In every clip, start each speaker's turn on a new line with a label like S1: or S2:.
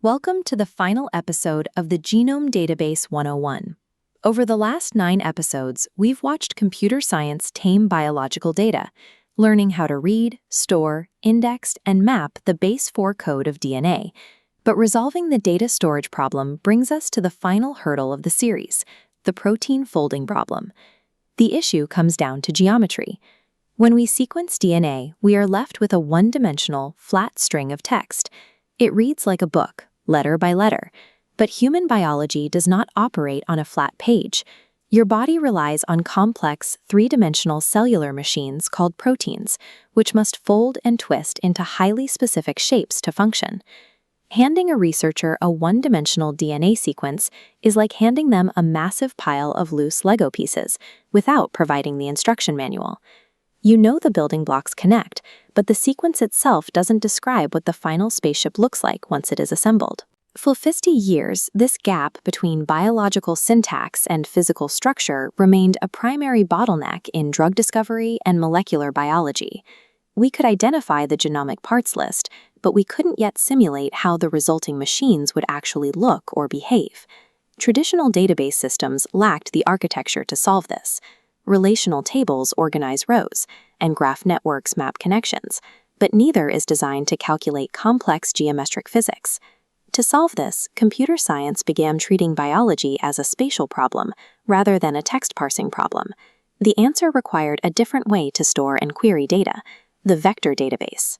S1: Welcome to the final episode of the Genome Database 101. Over the last 9 episodes, we've watched computer science tame biological data, learning how to read, store, index, and map the base 4 code of DNA. But resolving the data storage problem brings us to the final hurdle of the series, the protein folding problem. The issue comes down to geometry. When we sequence DNA, we are left with a one-dimensional, flat string of text. It reads like a book, letter by letter. But human biology does not operate on a flat page. Your body relies on complex, three-dimensional cellular machines called proteins, which must fold and twist into highly specific shapes to function. Handing a researcher a one-dimensional DNA sequence is like handing them a massive pile of loose Lego pieces without providing the instruction manual. You know the building blocks connect, but the sequence itself doesn't describe what the final spaceship looks like once it is assembled. For 50 years, this gap between biological syntax and physical structure remained a primary bottleneck in drug discovery and molecular biology. We could identify the genomic parts list, but we couldn't yet simulate how the resulting machines would actually look or behave. Traditional database systems lacked the architecture to solve this. Relational tables organize rows, and graph networks map connections, but neither is designed to calculate complex geometric physics. To solve this, computer science began treating biology as a spatial problem rather than a text parsing problem. The answer required a different way to store and query data, the vector database.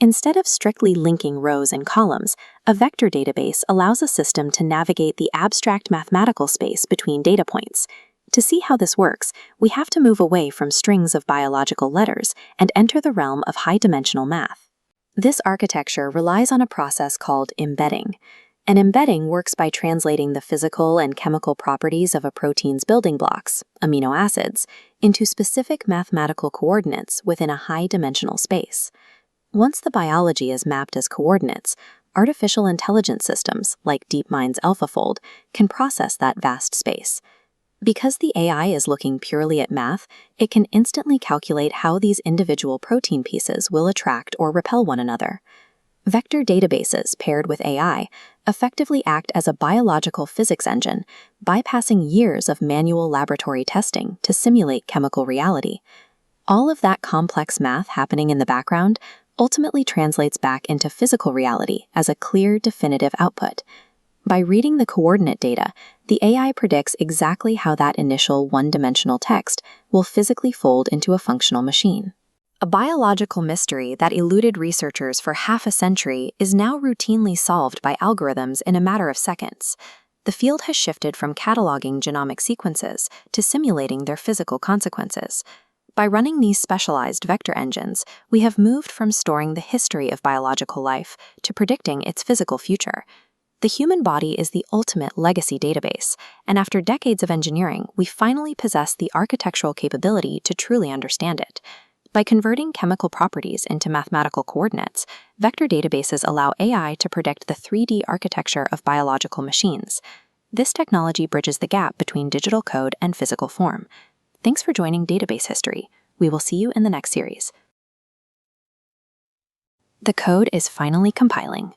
S1: Instead of strictly linking rows and columns, a vector database allows a system to navigate the abstract mathematical space between data points. To see how this works, we have to move away from strings of biological letters and enter the realm of high-dimensional math. This architecture relies on a process called embedding. An embedding works by translating the physical and chemical properties of a protein's building blocks, amino acids, into specific mathematical coordinates within a high-dimensional space. Once the biology is mapped as coordinates, artificial intelligence systems, like DeepMind's AlphaFold, can process that vast space. Because the AI is looking purely at math, it can instantly calculate how these individual protein pieces will attract or repel one another. Vector databases paired with AI effectively act as a biological physics engine, bypassing years of manual laboratory testing to simulate chemical reality. All of that complex math happening in the background ultimately translates back into physical reality as a clear, definitive output. By reading the coordinate data, the AI predicts exactly how that initial one-dimensional text will physically fold into a functional machine. A biological mystery that eluded researchers for half a century is now routinely solved by algorithms in a matter of seconds. The field has shifted from cataloging genomic sequences to simulating their physical consequences. By running these specialized vector engines, we have moved from storing the history of biological life to predicting its physical future. The human body is the ultimate legacy database, and after decades of engineering, we finally possess the architectural capability to truly understand it. By converting chemical properties into mathematical coordinates, vector databases allow AI to predict the 3D architecture of biological machines. This technology bridges the gap between digital code and physical form. Thanks for joining Database History. We will see you in the next series. The code is finally compiling.